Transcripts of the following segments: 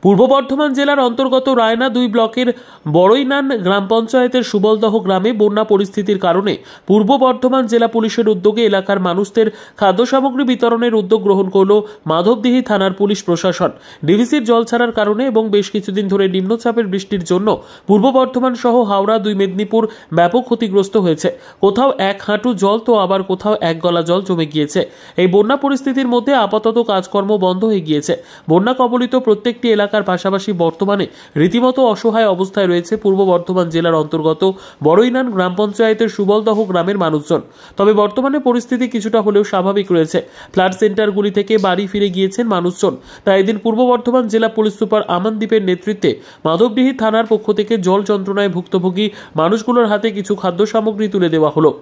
পূর্ব বর্ধমান জেলার অন্তর্গত রায়না 2 ব্লকের বড়ইনান গ্রাম পঞ্চায়েতের সুবলদহ গ্রামে বন্যা পরিস্থিতির কারণে পূর্ব বর্ধমান জেলা পুলিশের উদ্যোগে এলাকার মানুষদের খাদ্য সামগ্রী বিতরণের উদ্যোগ গ্রহণ করল মাধবদীহি থানার পুলিশ প্রশাসন। ডিভিসির জল ছাড়ার কারণে এবং বেশ কিছুদিন ধরে নিম্নচাপের বৃষ্টির জন্য পূর্ব বর্ধমান সহ হাওড়া 2 মেদিনীপুর ব্যাপক ক্ষতিগ্রস্ত হয়েছে। কোথাও 1 হাঁটু জল তো আবার কোথাও 1 গলা জল জমে গিয়েছে। এই বন্যা পরিস্থিতির মধ্যে আপাতত কাজকর্ম বন্ধ হয়ে গিয়েছে। বন্যা কবলিত প্রত্যেকটি এলাকার পাশাপাশি বর্তমানে রীতিমতো অসহায় অবস্থায় রয়েছে পূর্ব বর্ধমান জেলার অন্তর্গত বড়ইনান গ্রাম পঞ্চায়েতের সুবলদহ গ্রামের মানুষজন। তবে বর্তমানে পরিস্থিতি কিছুটা হলেও স্বাভাবিক রয়েছে। ফ্লাড সেন্টারগুলি থেকে বাড়ি ফিরে গিয়েছেন মানুষজন। তাই এদিন পূর্ব বর্ধমান জেলা পুলিশ সুপার আমানদীপের নেতৃত্বে মাধবদীহি থানার পক্ষ থেকে জল যন্ত্রণায় ভুক্তভোগী মানুষগুলোর হাতে কিছু খাদ্য সামগ্রী তুলে দেওয়া হলো।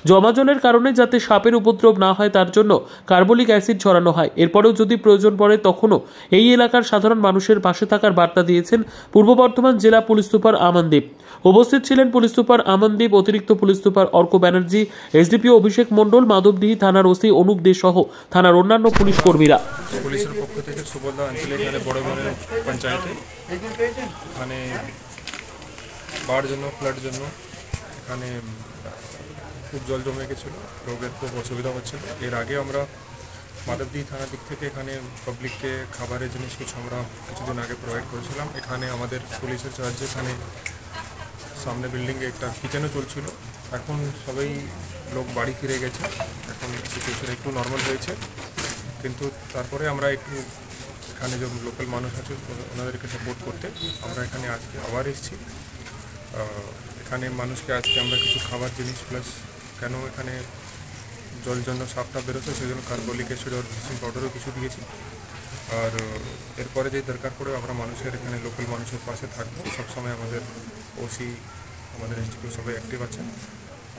জমা জলের কারণে যাতে সাপের উপদ্রব না হয় তার জন্য কার্বলিক অ্যাসিড ছড়ানো হয়। এরপরেও যদি প্রয়োজন পড়ে তখনও এই এলাকার সাধারণ মানুষের পাশে থাকার বার্তা দিয়েছেন পূর্ব বর্ধমান জেলা পুলিশ সুপার আমানদীপ। উপস্থিত ছিলেন পুলিশ সুপার আমানদীপ, অতিরিক্ত police super Arka Banerjee, SDPO Abhishek Mondal, Madhabdihi থানার ওসি অনুপ দে সহ থানার অন্যান্য পুলিশ কর্মীরা। পুলিশের পক্ষ থেকে সুবলদহ অঞ্চলে এখানে বড় পঞ্চায়েতে এখানে বাড় জন্য ফ্লাড জন্য এখানে খুব জল জমে গেছিল, লোকের খুব অসুবিধা হচ্ছিল। এর আগে আমরা মাধবদীহি থানার দিক থেকে এখানে পাবলিককে খাবারের জিনিস কিছু আমরা কিছুদিন আগে প্রোভাইড করেছিলাম। এখানে আমাদের পুলিশের সাহায্যে এখানে সামনে বিল্ডিংয়ে একটা কিচেনও চলছিল। এখন সবাই লোক বাড়ি ফিরে গেছে, এখন সিচুয়েশন একটু নর্মাল হয়েছে, কিন্তু তারপরে আমরা একটু এখানে যে লোকাল মানুষ আছে ওনাদেরকে সাপোর্ট করতে আমরা এখানে আজকে আবার এসেছি। এখানে মানুষকে আজকে আমরা কিছু খাবার জিনিস প্লাস কেন এখানে জল জন্য সাপটা বেরোচ্ছে সেই জন্য কার্বলিক অ্যাসিড আর ব্লিচিং পাউডারও কিছু দিয়েছি। আর এরপরে যে দরকার পড়ে আমরা মানুষের এখানে লোকাল মানুষের পাশে থাকবো সবসময়। আমাদের ওসি আমাদের ইনস্টিটিউট সবাই অ্যাক্টিভ আছেন।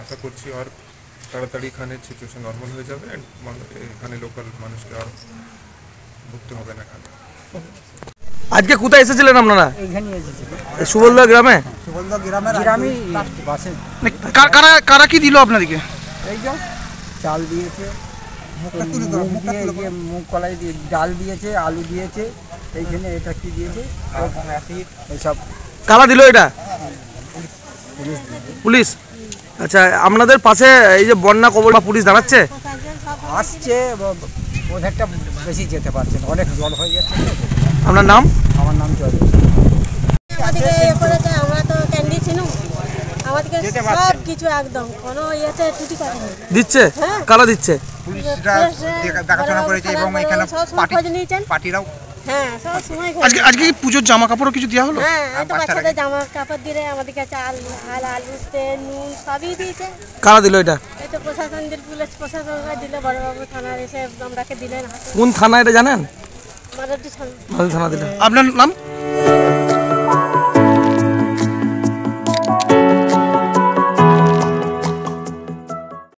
আশা করছি আর তাড়াতাড়ি এখানে সিচুয়েশন নর্মাল হয়ে যাবে অ্যান্ড এখানে লোকাল মানুষকে আর ভুগতে হবে না। এখানে আজকে কোথায় এসেছিলেন আপনারা? এইখানেই এসেছিলেন সুবলদহ গ্রামে। সুবলদহ গ্রামেই বাসে। কারা কি দিল আপনাদেরকে? এই যে চাল দিয়েছে, মুগ কলাই দিয়ে ডাল দিয়েছে, আলু দিয়েছে, এইখানে এটা কি দিয়েছে এইসব। কারা দিল এটা? পুলিশ। আচ্ছা, আপনাদের পাশে এই যে বন্যা কবল পুলিশ দাঁড়াচ্ছে? আসছে, ওদেরটা বেশি যেতে পারছে না, অনেক জল হয়ে যাচ্ছে। আপনার নাম? আমার নাম জয়। আমরা তো ক্যান্ডি ছিনু, আমাদেরকে সব কিছু একদম কোনো ইয়েতে টুটি কাটা দিচ্ছে। কারা দিচ্ছে? পুলিশরা দেখাশোনা করেছে এবং এখানে পার্টিরাও। হ্যাঁ, সব সময়। আজকে কি পুজোর জামা কাপড়ও কিছু দেওয়া হলো? হ্যাঁ, তো বাচ্চাদের জামা কাপড় দিলে আমাদেরকে চাল, আলু, তেল, নুন সবই দিয়েছে। কারা দিল এটা? এই তো প্রশাসন দিল, পুলিশ প্রশাসন দিলে, বড়বাবু থানার এসে আমরাকে দিলেন। কোন থানা এটা জানেন? মাধবদীহি থানা। মাধবদীহি থানা দিলেন। আপনার নাম?